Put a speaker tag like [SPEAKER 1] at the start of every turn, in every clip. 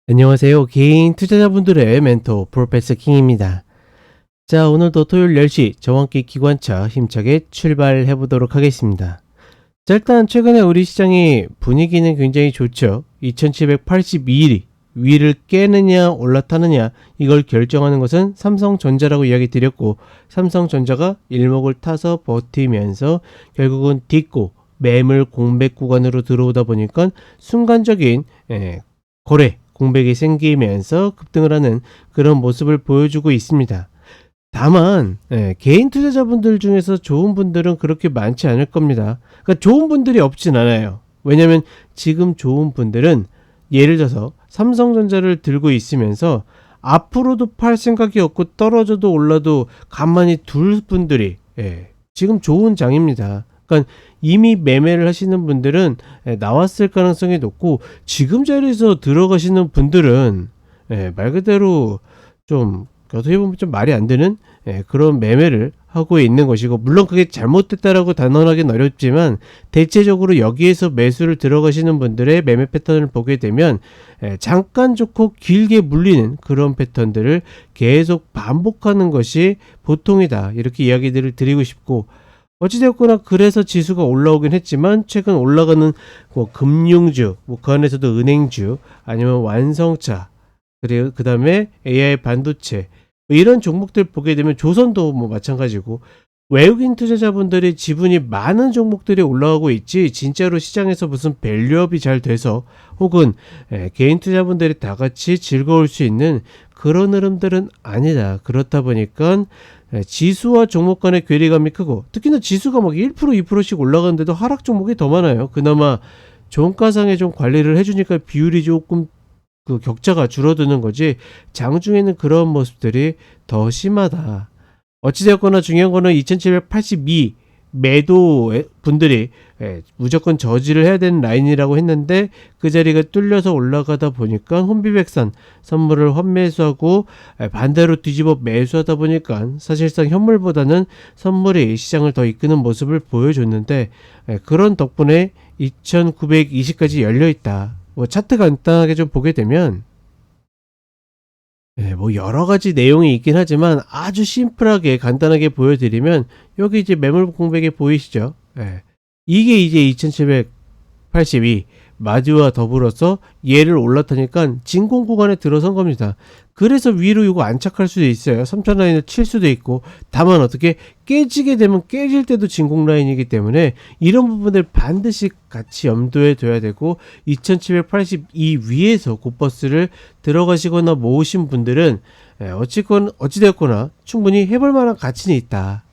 [SPEAKER 1] 안녕하세요. 개인 투자자분들의 멘토 프로페서 킹입니다. 자, 오늘도 토요일 10시 저와 함께 기관차 힘차게 출발해 보도록 하겠습니다. 자, 일단 최근에 우리 시장의 분위기는 굉장히 좋죠. 2782일이 위를 깨느냐 올라타느냐 이걸 결정하는 것은 삼성전자라고 이야기 드렸고, 삼성전자가 일목을 타서 버티면서 결국은 딛고 매물 공백 구간으로 들어오다 보니까 순간적인 거래 공백이 생기면서 급등을 하는 그런 모습을 보여주고 있습니다. 다만 개인 투자자분들 중에서 좋은 분들은 그렇게 많지 않을 겁니다. 그러니까 좋은 분들이 없진 않아요. 왜냐하면 지금 좋은 분들은 예를 들어서 삼성전자를 들고 있으면서 앞으로도 팔 생각이 없고 떨어져도 올라도 가만히 둘 분들이 지금 좋은 장입니다. 그러니까 이미 매매를 하시는 분들은 나왔을 가능성이 높고, 지금 자리에서 들어가시는 분들은 말 그대로 좀 어떻게 보면 좀 말이 안 되는 그런 매매를 하고 있는 것이고, 물론 그게 잘못됐다라고 단언하기는 어렵지만 대체적으로 여기에서 매수를 들어가시는 분들의 매매 패턴을 보게 되면 잠깐 좋고 길게 물리는 그런 패턴들을 계속 반복하는 것이 보통이다, 이렇게 이야기들을 드리고 싶고, 어찌되었거나 그래서 지수가 올라오긴 했지만 최근 올라가는 뭐 금융주, 그 안에서도 은행주, 아니면 완성차, 그리고 그 다음에 AI 반도체, 이런 종목들 보게 되면 조선도 뭐 마찬가지고, 외국인 투자자분들이 지분이 많은 종목들이 올라가고 있지 진짜로 시장에서 무슨 밸류업이 잘 돼서 혹은 개인 투자분들이 다 같이 즐거울 수 있는 그런 흐름들은 아니다. 그렇다 보니까 지수와 종목 간의 괴리감이 크고, 특히나 지수가 막 1% 2%씩 올라가는데도 하락 종목이 더 많아요. 그나마 종가상에 좀 관리를 해주니까 비율이 조금 그 격차가 줄어드는 거지, 장중에는 그런 모습들이 더 심하다. 어찌되었거나 중요한 거는 2782 매도 분들이 무조건 저지를 해야 되는 라인이라고 했는데, 그 자리가 뚫려서 올라가다 보니까 혼비백산 선물을 환매수하고 반대로 뒤집어 매수하다 보니까 사실상 현물보다는 선물이 시장을 더 이끄는 모습을 보여줬는데, 그런 덕분에 2920까지 열려있다. 뭐 차트 간단하게 좀 보게 되면 뭐 여러 가지 내용이 있긴 하지만 아주 심플하게 간단하게 보여드리면, 여기 이제 매물 공백이 보이시죠? 이게 이제 2782 마디와 더불어서 얘를 올라타니까 진공 구간에 들어선 겁니다. 그래서 위로 이거 안착할 수도 있어요. 3000 라인을 칠 수도 있고, 다만 어떻게 깨지게 되면 깨질 때도 진공 라인이기 때문에 이런 부분들 반드시 같이 염두에 둬야 되고, 2782 위에서 곧버스를 들어가시거나 모으신 분들은 어찌되었거나 충분히 해볼 만한 가치는 있다.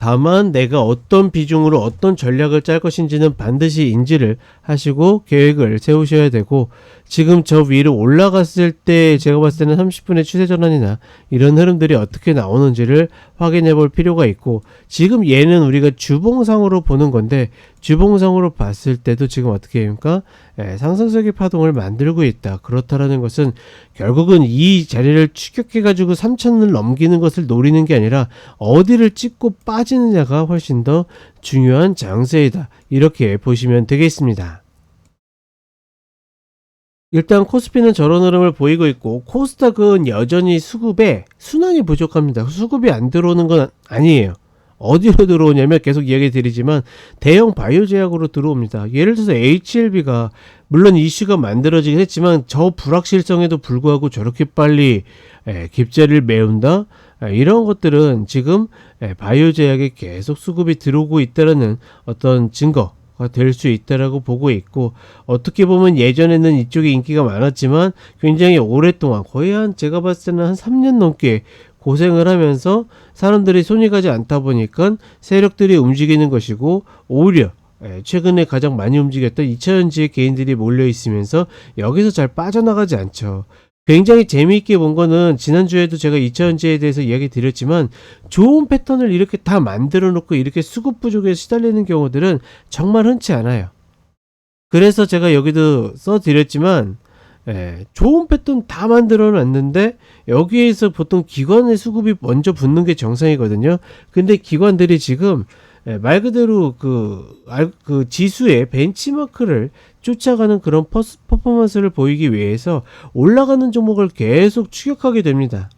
[SPEAKER 1] 다만 내가 어떤 비중으로 어떤 전략을 짤 것인지는 반드시 인지를 하시고 계획을 세우셔야 되고, 지금 저 위로 올라갔을 때 제가 봤을 때는 30분의 추세 전환이나 이런 흐름들이 어떻게 나오는지를 확인해 볼 필요가 있고, 지금 얘는 우리가 주봉상으로 보는 건데, 주봉상으로 봤을 때도 지금 어떻게 합니까? 상승적인 파동을 만들고 있다. 그렇다라는 것은 결국은 이 자리를 추격해 가지고 3000을 넘기는 것을 노리는 게 아니라 어디를 찍고 빠지느냐가 훨씬 더 중요한 장세이다, 이렇게 보시면 되겠습니다. 일단 코스피는 저런 흐름을 보이고 있고, 코스닥은 여전히 수급에 순환이 부족합니다. 수급이 안 들어오는 건 아니에요. 어디로 들어오냐면 계속 이야기 드리지만 대형 바이오 제약으로 들어옵니다. 예를 들어서 HLB가 물론 이슈가 만들어지긴 했지만 저 불확실성에도 불구하고 저렇게 빨리 깁자리를 메운다? 이런 것들은 지금 바이오 제약에 계속 수급이 들어오고 있다는 어떤 증거 될 수 있다라고 보고 있고, 어떻게 보면 예전에는 이쪽에 인기가 많았지만 굉장히 오랫동안 거의 제가 봤을 때는 한 3년 넘게 고생을 하면서 사람들이 손이 가지 않다 보니까 세력들이 움직이는 것이고, 오히려 최근에 가장 많이 움직였던 2차전지의 개인들이 몰려 있으면서 여기서 잘 빠져나가지 않죠. 굉장히 재미있게 본 거는 지난주에도 제가 2차전지에 대해서 이야기 드렸지만, 좋은 패턴을 이렇게 다 만들어 놓고 이렇게 수급 부족에 시달리는 경우들은 정말 흔치 않아요. 그래서 제가 여기도 써드렸지만 좋은 패턴 다 만들어 놨는데 여기에서 보통 기관의 수급이 먼저 붙는 게 정상이거든요. 근데 기관들이 지금 말 그대로 그 지수의 벤치마크를 쫓아가는 그런 퍼포먼스를 보이기 위해서 올라가는 종목을 계속 추격하게 됩니다.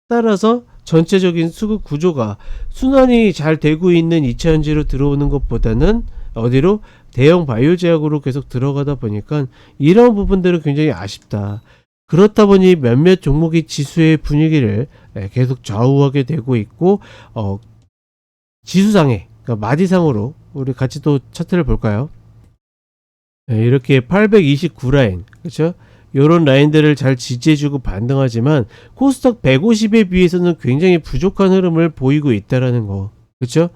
[SPEAKER 1] 따라서 전체적인 수급 구조가 순환이 잘 되고 있는 2차전지로 들어오는 것보다는 어디로 대형 바이오 제약으로 계속 들어가다 보니까 이런 부분들은 굉장히 아쉽다. 그렇다 보니 몇몇 종목이 지수의 분위기를 계속 좌우하게 되고 있고, 지수상에, 그러니까 마디상으로 우리 같이 또 차트를 볼까요? 이렇게 829라인, 그렇죠? 요런 라인들을 잘 지지해주고 반등하지만 코스닥 150에 비해서는 굉장히 부족한 흐름을 보이고 있다라는 거, 그렇죠?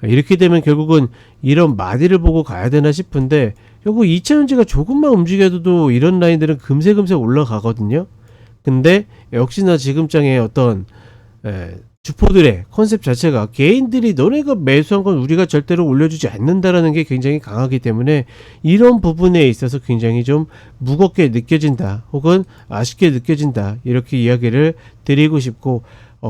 [SPEAKER 1] 이렇게 되면 결국은 이런 마디를 보고 가야 되나 싶은데, 결국 2차전지가 조금만 움직여도 이런 라인들은 금세금세 올라가거든요. 근데 역시나 지금장의 어떤 주포들의 컨셉 자체가 개인들이 너네가 매수한 건 우리가 절대로 올려주지 않는다라는 게 굉장히 강하기 때문에 이런 부분에 있어서 굉장히 좀 무겁게 느껴진다, 혹은 아쉽게 느껴진다, 이렇게 이야기를 드리고 싶고,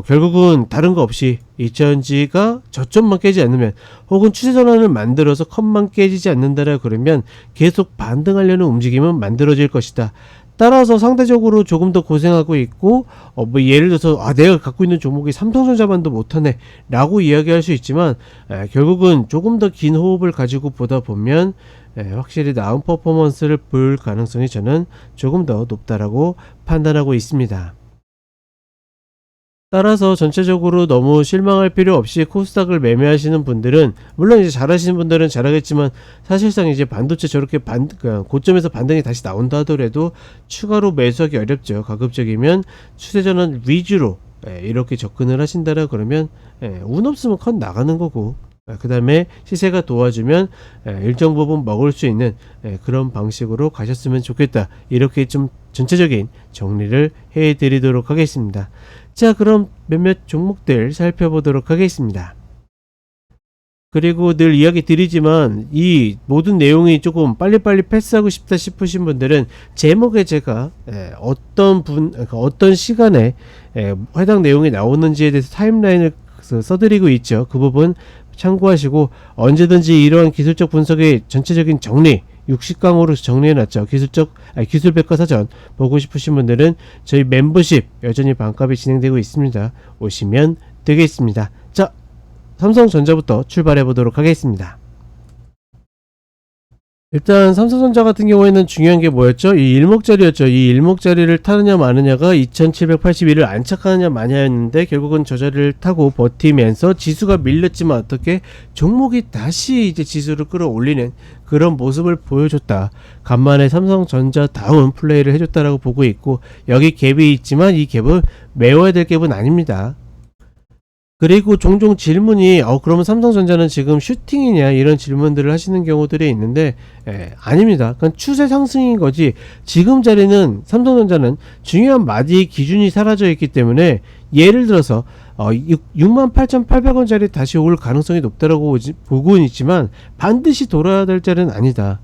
[SPEAKER 1] 결국은 다른 거 없이 2차전지가 저점만 깨지 않으면, 혹은 추세 전환을 만들어서 컷만 깨지지 않는다라 그러면 계속 반등하려는 움직임은 만들어질 것이다. 따라서 상대적으로 조금 더 고생하고 있고, 뭐 예를 들어서 내가 갖고 있는 종목이 삼성전자만도 못하네 라고 이야기할 수 있지만, 결국은 조금 더 긴 호흡을 가지고 보다 보면 확실히 나은 퍼포먼스를 볼 가능성이 저는 조금 더 높다라고 판단하고 있습니다. 따라서 전체적으로 너무 실망할 필요 없이 코스닥을 매매하시는 분들은, 물론 이제 잘하시는 분들은 잘하겠지만, 사실상 이제 반도체 저렇게 고점에서 반등이 다시 나온다 하더라도 추가로 매수하기 어렵죠. 가급적이면 추세전환 위주로 이렇게 접근을 하신다라 그러면 운 없으면 컷 나가는 거고, 그 다음에 시세가 도와주면 일정 부분 먹을 수 있는 그런 방식으로 가셨으면 좋겠다. 이렇게 좀 전체적인 정리를 해드리도록 하겠습니다. 자, 그럼 몇몇 종목들 살펴보도록 하겠습니다. 그리고 늘 이야기 드리지만 이 모든 내용이 조금 빨리빨리 패스하고 싶다 싶으신 분들은 제목에 제가 어떤 시간에 해당 내용이 나오는지에 대해서 타임라인을 써드리고 있죠. 그 부분 참고하시고, 언제든지 이러한 기술적 분석의 전체적인 정리 60강으로 정리해놨죠. 기술백과사전 보고 싶으신 분들은 저희 멤버십 여전히 반값이 진행되고 있습니다. 오시면 되겠습니다. 자, 삼성전자부터 출발해 보도록 하겠습니다. 일단 삼성전자 같은 경우에는 중요한 게 뭐였죠? 이 일목자리였죠. 이 일목자리를 타느냐 마느냐가 2781을 안착하느냐 마냐였는데, 결국은 저 자리를 타고 버티면서 지수가 밀렸지만 어떻게 종목이 다시 이제 지수를 끌어올리는 그런 모습을 보여줬다. 간만에 삼성전자다운 플레이를 해줬다라고 보고 있고, 여기 갭이 있지만 이 갭은 메워야 될 갭은 아닙니다. 그리고 종종 질문이 그러면 삼성전자는 지금 슈팅이냐, 이런 질문들을 하시는 경우들이 있는데, 아닙니다. 그건 추세 상승인 거지, 지금 자리는 삼성전자는 중요한 마디의 기준이 사라져 있기 때문에, 예를 들어서 68,800원짜리 다시 올 가능성이 높다라고 보고는 있지만 반드시 돌아야 될 자리는 아니다.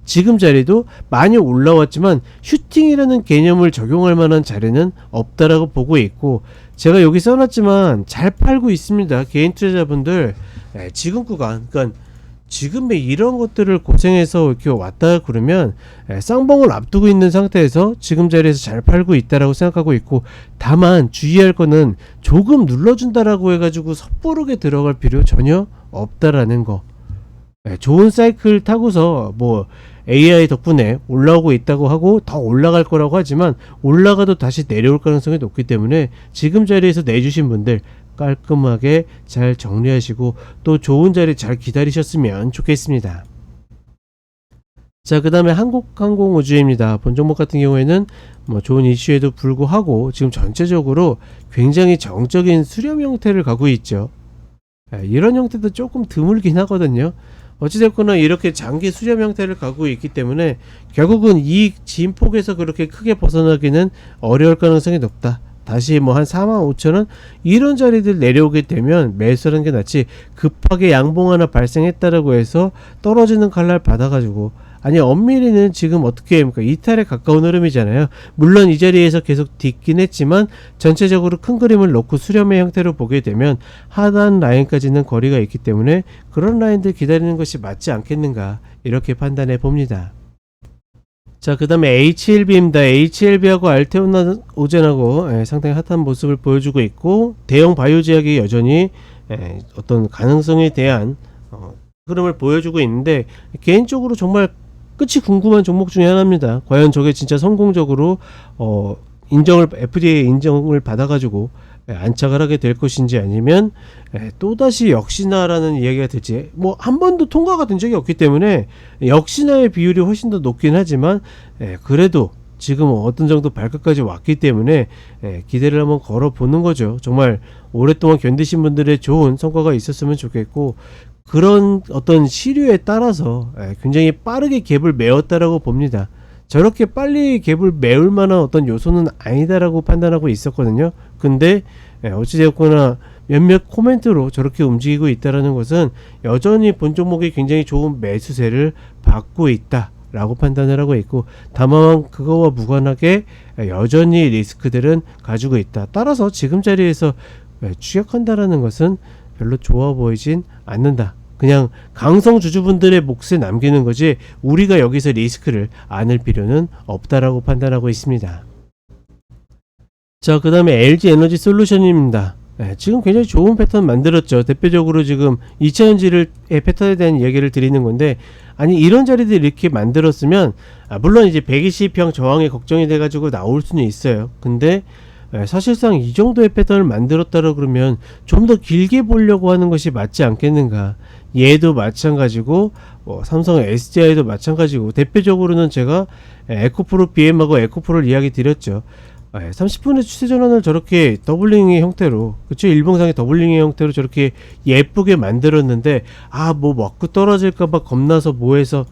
[SPEAKER 1] 지금 자리도 많이 올라왔지만 슈팅이라는 개념을 적용할 만한 자리는 없다라고 보고 있고, 제가 여기 써놨지만 잘 팔고 있습니다. 개인 투자자분들 지금 구간, 그러니까 지금의 이런 것들을 고생해서 이렇게 왔다 그러면 쌍봉을 앞두고 있는 상태에서 지금 자리에서 잘 팔고 있다라고 생각하고 있고, 다만 주의할 거는 조금 눌러준다라고 해가지고 섣부르게 들어갈 필요 전혀 없다라는 거. 좋은 사이클 타고서 뭐 AI 덕분에 올라오고 있다고 하고 더 올라갈 거라고 하지만, 올라가도 다시 내려올 가능성이 높기 때문에 지금 자리에서 내주신 분들 깔끔하게 잘 정리하시고 또 좋은 자리 잘 기다리셨으면 좋겠습니다. 자, 그 다음에 한국항공우주입니다. 본 종목 같은 경우에는 뭐 좋은 이슈에도 불구하고 지금 전체적으로 굉장히 정적인 수렴 형태를 가고 있죠. 이런 형태도 조금 드물긴 하거든요. 어찌됐거나 이렇게 장기 수렴 형태를 가고 있기 때문에 결국은 이 진폭에서 그렇게 크게 벗어나기는 어려울 가능성이 높다. 다시 뭐 한 45,000원 이런 자리들 내려오게 되면 매수하는 게 낫지, 급하게 양봉 하나 발생했다라고 해서 떨어지는 칼날 받아가지고, 아니 엄밀히는 지금 어떻게 합니까? 이탈에 가까운 흐름이잖아요. 물론 이 자리에서 계속 딛긴 했지만 전체적으로 큰 그림을 놓고 수렴의 형태로 보게 되면 하단 라인까지는 거리가 있기 때문에 그런 라인들 기다리는 것이 맞지 않겠는가, 이렇게 판단해 봅니다. 자, 그 다음에 HLB입니다. HLB하고 알테오나 오젠하고 상당히 핫한 모습을 보여주고 있고, 대형 바이오 제약이 여전히 어떤 가능성에 대한 흐름을 보여주고 있는데, 개인적으로 정말 끝이 궁금한 종목 중에 하나입니다. 과연 저게 진짜 성공적으로 FDA 인정을 받아가지고 안착을 하게 될 것인지, 아니면 또다시 역시나라는 이야기가 될지. 뭐 한 번도 통과가 된 적이 없기 때문에 역시나의 비율이 훨씬 더 높긴 하지만, 그래도 지금 어떤 정도 발끝까지 왔기 때문에 기대를 한번 걸어보는 거죠. 정말 오랫동안 견디신 분들의 좋은 성과가 있었으면 좋겠고, 그런 어떤 시류에 따라서 굉장히 빠르게 갭을 메웠다라고 봅니다. 저렇게 빨리 갭을 메울 만한 어떤 요소는 아니다라고 판단하고 있었거든요. 근데 어찌되었거나 몇몇 코멘트로 저렇게 움직이고 있다라는 것은 여전히 본 종목이 굉장히 좋은 매수세를 받고 있다 라고 판단을 하고 있고, 다만 그거와 무관하게 여전히 리스크들은 가지고 있다. 따라서 지금 자리에서 추격한다라는 것은 별로 좋아 보이진 않는다. 그냥 강성 주주분들의 몫에 남기는 거지, 우리가 여기서 리스크를 안을 필요는 없다라고 판단하고 있습니다. 자, 그 다음에 LG 에너지 솔루션입니다. 지금 굉장히 좋은 패턴 만들었죠. 대표적으로 지금 2차전지의 패턴에 대한 이야기를 드리는 건데, 아니 이런 자리들 이렇게 만들었으면 물론 이제 120평 저항에 걱정이 돼가지고 나올 수는 있어요. 근데 사실상 이 정도의 패턴을 만들었다고 그러면 좀 더 길게 보려고 하는 것이 맞지 않겠는가. 얘도 마찬가지고 삼성 SDI도 마찬가지고, 대표적으로는 제가 에코프로 BM하고 에코프로를 이야기 드렸죠. 30분의 추세 전환을 저렇게 더블링의 형태로, 그쵸, 일봉상의 더블링의 형태로 저렇게 예쁘게 만들었는데, 뭐 먹고 떨어질까봐 겁나서 뭐해서,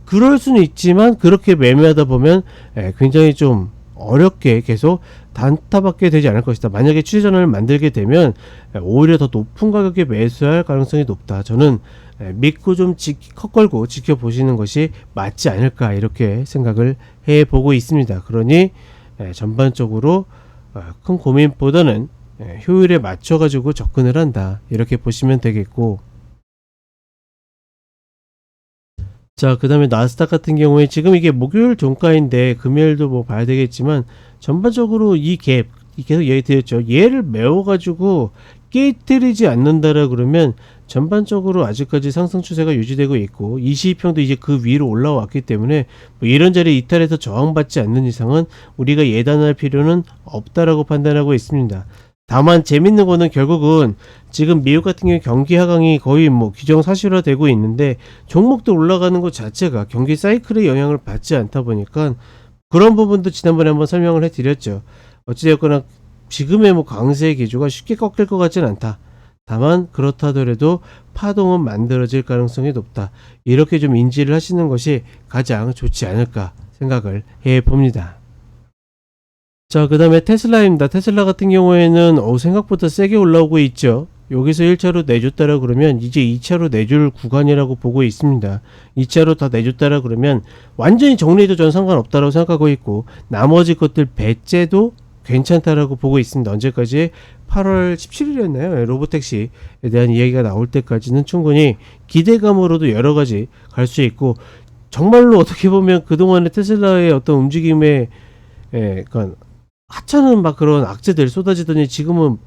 [SPEAKER 1] 그럴 수는 있지만 그렇게 매매하다 보면 굉장히 좀 어렵게 계속 단타받게 되지 않을 것이다. 만약에 추세 전환을 만들게 되면 오히려 더 높은 가격에 매수할 가능성이 높다. 저는 믿고 좀 컷걸고 지켜보시는 것이 맞지 않을까, 이렇게 생각을 해보고 있습니다. 그러니 전반적으로 큰 고민보다는 효율에 맞춰 가지고 접근을 한다, 이렇게 보시면 되겠고, 자, 그 다음에 나스닥 같은 경우에 지금 이게 목요일 종가인데 금요일도 뭐 봐야 되겠지만, 전반적으로 이 갭 계속 얘기 드렸죠. 얘를 메워가지고 깨뜨리지 않는다라 그러면 전반적으로 아직까지 상승 추세가 유지되고 있고, 22평도 이제 그 위로 올라왔기 때문에 뭐 이런 자리 이탈해서 저항받지 않는 이상은 우리가 예단할 필요는 없다라고 판단하고 있습니다. 다만 재밌는 거는 결국은 지금 미국 같은 경우 경기 하강이 거의 뭐 기정사실화 되고 있는데, 종목도 올라가는 것 자체가 경기 사이클의 영향을 받지 않다 보니까, 그런 부분도 지난번에 한번 설명을 해 드렸죠. 어찌되었거나 지금의 뭐 강세의 기조가 쉽게 꺾일 것 같진 않다. 다만 그렇다 하더라도 파동은 만들어질 가능성이 높다. 이렇게 좀 인지를 하시는 것이 가장 좋지 않을까 생각을 해 봅니다. 자, 그 다음에 테슬라입니다. 테슬라 같은 경우에는 생각보다 세게 올라오고 있죠. 여기서 1차로 내줬다라 그러면 이제 2차로 내줄 구간이라고 보고 있습니다. 2차로 다 내줬다라 그러면 완전히 정리해도 전 상관없다라고 생각하고 있고, 나머지 것들 배째도 괜찮다라고 보고 있습니다. 언제까지? 8월 17일이었나요? 로보택시에 대한 이야기가 나올 때까지는 충분히 기대감으로도 여러 가지 갈 수 있고, 정말로 어떻게 보면 그동안의 테슬라의 어떤 움직임에 하찮은 막 그런 악재들 쏟아지더니 지금은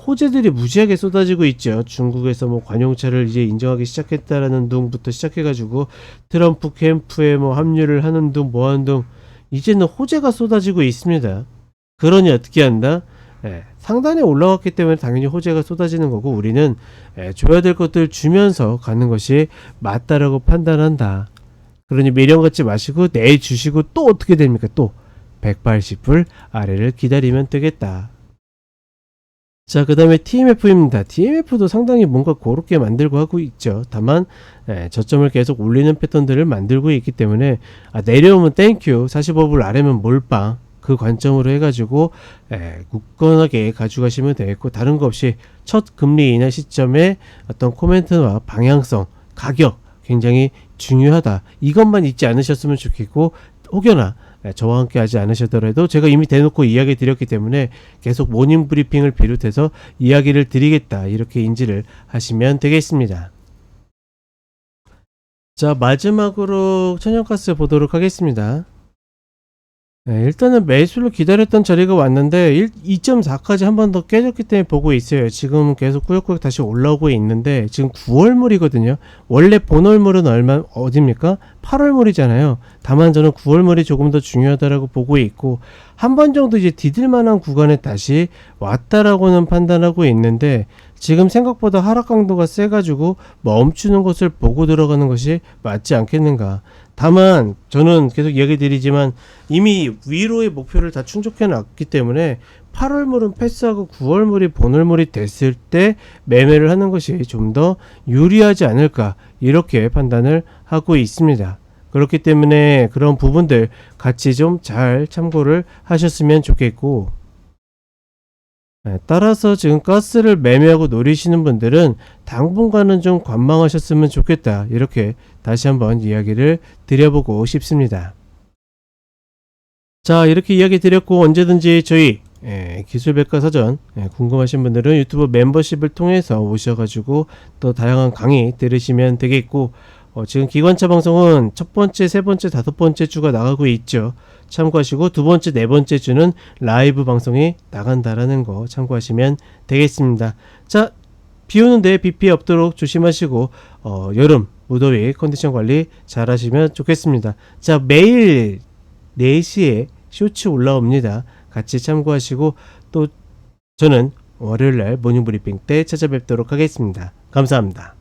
[SPEAKER 1] 호재들이 무지하게 쏟아지고 있죠. 중국에서 뭐 관용차를 이제 인정하기 시작했다라는 둥부터 시작해가지고 트럼프 캠프에 뭐 합류를 하는 둥 뭐 하는 둥, 이제는 호재가 쏟아지고 있습니다. 그러니 어떻게 한다? 상단에 올라왔기 때문에 당연히 호재가 쏟아지는 거고, 우리는 줘야 될 것들 주면서 가는 것이 맞다라고 판단한다. 그러니 미련 갖지 마시고 내주시고, 또 어떻게 됩니까? 또 180불 아래를 기다리면 되겠다. 자, 그 다음에 TMF입니다. TMF도 상당히 뭔가 고롭게 만들고 하고 있죠. 다만 저점을 계속 올리는 패턴들을 만들고 있기 때문에 내려오면 땡큐, 45불 아래면 몰빵, 그 관점으로 해가지고 굳건하게 가져가시면 되겠고, 다른 거 없이 첫 금리 인하 시점에 어떤 코멘트와 방향성, 가격 굉장히 중요하다, 이것만 잊지 않으셨으면 좋겠고, 혹여나 저와 함께 하지 않으셨더라도 제가 이미 대놓고 이야기 드렸기 때문에 계속 모닝 브리핑을 비롯해서 이야기를 드리겠다, 이렇게 인지를 하시면 되겠습니다. 자, 마지막으로 천연가스 보도록 하겠습니다. 네, 일단은 매수를 기다렸던 자리가 왔는데 2.4까지 한 번 더 깨졌기 때문에 보고 있어요. 지금 계속 꾸역꾸역 다시 올라오고 있는데 지금 9월물이거든요. 원래 본월물은 어딥니까? 8월물이잖아요. 다만 저는 9월물이 조금 더 중요하다라고 보고 있고, 한 번 정도 이제 디딜만한 구간에 다시 왔다라고는 판단하고 있는데, 지금 생각보다 하락 강도가 세가지고 멈추는 것을 보고 들어가는 것이 맞지 않겠는가. 다만 저는 계속 이야기 드리지만 이미 위로의 목표를 다 충족해 놨기 때문에 8월물은 패스하고 9월물이 본월물이 됐을 때 매매를 하는 것이 좀 더 유리하지 않을까, 이렇게 판단을 하고 있습니다. 그렇기 때문에 그런 부분들 같이 좀 잘 참고를 하셨으면 좋겠고, 따라서 지금 가스를 매매하고 노리시는 분들은 당분간은 좀 관망하셨으면 좋겠다, 이렇게 다시 한번 이야기를 드려보고 싶습니다. 자, 이렇게 이야기 드렸고, 언제든지 저희 기술백과사전 궁금하신 분들은 유튜브 멤버십을 통해서 오셔가지고 또 다양한 강의 들으시면 되겠고, 지금 기관차 방송은 첫 번째, 세 번째, 다섯 번째 주가 나가고 있죠. 참고하시고 두 번째, 네 번째 주는 라이브 방송이 나간다라는 거 참고하시면 되겠습니다. 자, 비 오는데 비 피해 없도록 조심하시고 여름 무더위 컨디션 관리 잘 하시면 좋겠습니다. 자, 매일 4시에 쇼츠 올라옵니다. 같이 참고하시고 또 저는 월요일날 모닝브리핑 때 찾아뵙도록 하겠습니다. 감사합니다.